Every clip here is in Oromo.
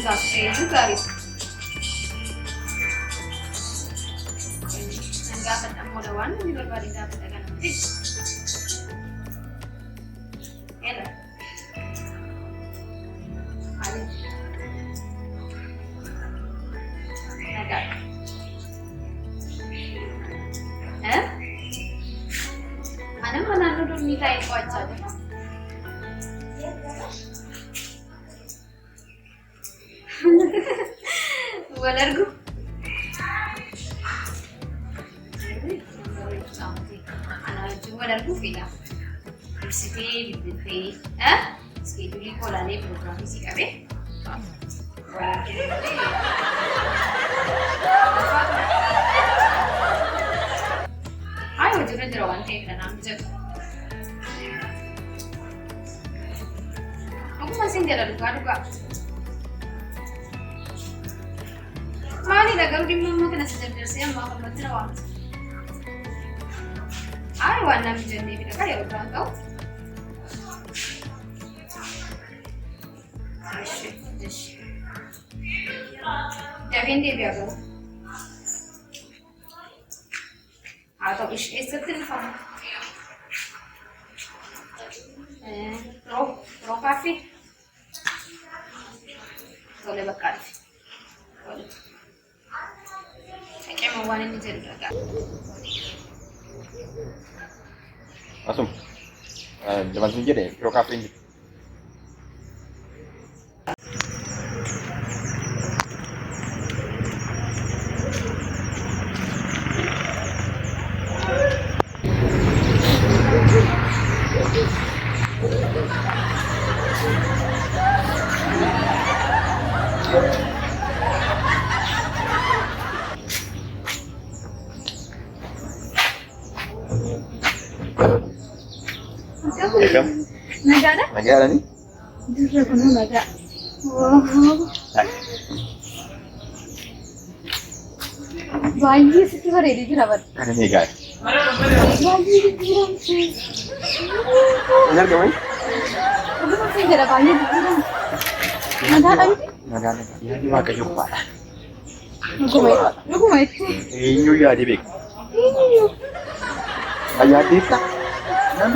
Saya juga itu. Enggak ada modal di berbanding dapat dengan nanti. Enak. Ada. Agak. Mana duduk minta ikut saja. Walargu. Walargu fila. Recipe bibit schedule ko lale program si kabe. Ayo juga jerawan kayak dan amjad. Aku masih jalan duga. Mali daga di mama kana sejar saya mau mati rawan. Ayo warna menjadi kita kaya orang tahu. Jangan dia biar. Atau isu telefon. Ro kafe. Boleh bakar. Boleh. Kayak mau warna ini jadi agak. Langsung. Jalan sini deh, Pro Cafe ini. Welcome. Negara? Negara nih? Juga penuh negara. Wow. Bayi sekitar ini jerawat. Ada nih guys. Bayi dikurang sih. Benar kamu? Aku masih jera bayi dikurang. Negara ini? Negara. Ya di mana kayu pak? Aku mau itu. Ini ya di big. Ini. Ayah dita. Ini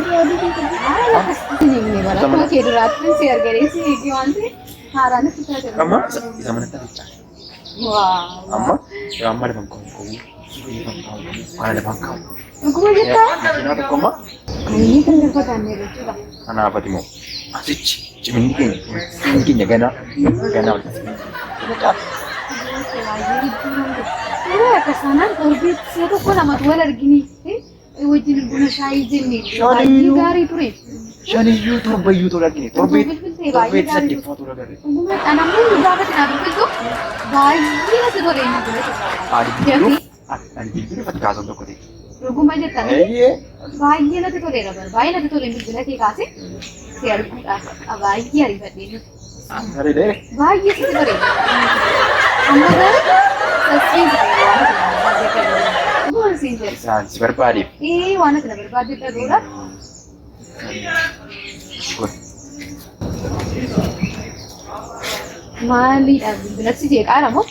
malah aku kira ratus share kiri sih gimana sih? Harane kita jadi. Kamu bisa mana tadi? Wow. Amma, ya amma ada bangkong kau. Ini bangkong. Ada bangkong. Aku mau Ya, jatuh. kenapa kau mah? Ini kan perkataan itu juga. Anak apa timu? Masih cimin dikit. Mungkin ya gana. Gana. Iya kesana orbit siapa kok nama dua lagi gini? Wajib guna syai jenis. Lagi gari tuh. Shani YouTube YouTube lagi nih. Torbit sedih foto lagi. Gue anakmu juga apa tidak begitu? Bayi itu tuh ini tuh. Jadi, nanti itu dapat kasus untuk kau. Gue mau jatuh. Iya. Bayi itu tuh deh, bayi itu tuh ini juga sih kasih. Siapa? Bayi hari ini. Hari deh. Bayi itu tuh deh. Amagar suspense deh. Gue sih jadi. Sans berbadi. Wanita tidak berbadi itu dulu. Good. Mali, benar sih dia karena mau.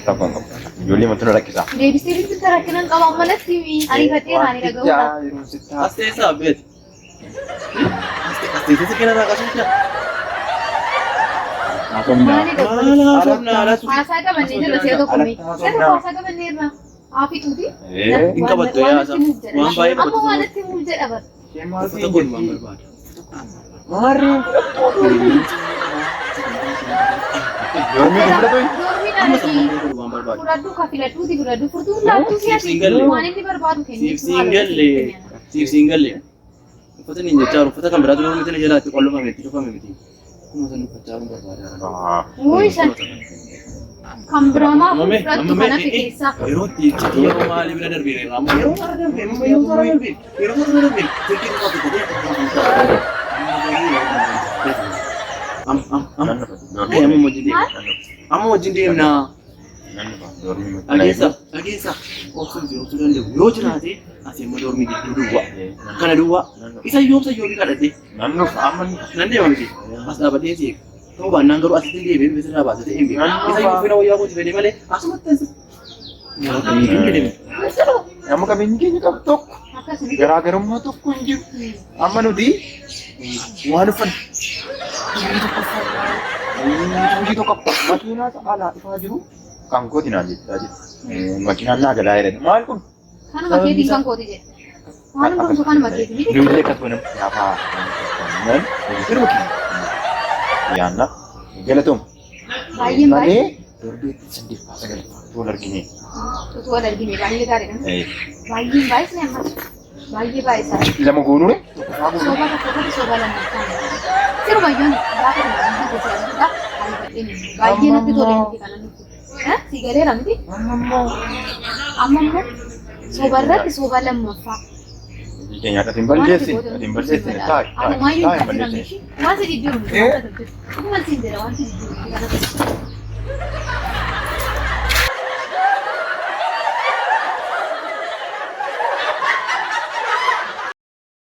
Tapang. Juli mau turun lagi sah. Dia bisa bicara dengan kalau malas TV. Hari hati hari kagak udah. Pasti sabit. Pasti itu kira nak kasutnya. Mali dah. Langsung. Masa ka bandir na siya to kumi. Pero masa ka bandir na. Api tuti. Inka betul ya asam. Wang bayi Apa betul. wala ti mujad abat. Foto pun wang berbad. Mari. Dormi berapa tuh? Dormi na Kamu lagi. sama wang berbad. Kuradu kafila tuti kuradu furtuna tu siya ti. Mane ni berbadu kini. Sif single le. Foto ni nyecar. Foto kan berat orang itu ni jalan. Kalau kami itu kami itu. Kamu sana pacaran berbad. Uy, san. Kambrama Mame, furadu kana fikisa. Eroti, chiquillo como ali brother bire. Amo, ero sarang bire. Mamo ero sarang bire. Ero sarang bire. Sedikit apa tu? Am. Kamu mau jadi. Kamu mau jadi na. Nan dhufa dormii Dhageessa obsuun obsuu danda'u yoo jiraate asii immoo dormii gidduu duwwaa. Kana duwwaa isa yoomsa yoomii kadhadhee nan dhufa amma nan deema miti as dhaabadhee si eega. Ta'uu baannaan garuu asitti deebi'ee bifti irraa baasatee hin beeku. Isa yoo fira wayyaa kooti fedhe malee asumatti as. Amma qabeenyi keenya qabu tokko garaagarummaa tokko hin jiru. Amma nuti waan uffanne hojii tokko makiinaa alaa dhufaa jiru kan kooti naan jechaa jiru. Makiinaan naa galaa jedhan maal kun? Kanuma keetiin kan kooti jedhe. Waan hundumtuu kanuma keetiin miti. Nuyi akkas godhamu yaafaa nan hojii yaanna galatoom. Baay'een baay'ee. Dorbeetti saddeeffaa sagaliffaa tola argine. Utuu wal argine baay'ee gaariidha. Baay'een baay'ee ni hammatu. Baay'ee baay'ee Lama goonure. soba tokkotti soba lama kan. Sirba yoon gaafa nama keessaa baay'ee natti tole miti kana nuti. Si galeera miti? Amma immoo sobarratti soba lammaffaa. Keenya atin balleessi taa'e. Anumayyuu hin taasifamu. Waan si jijjiiru. Akkuma siin jedha waan si jijjiiru.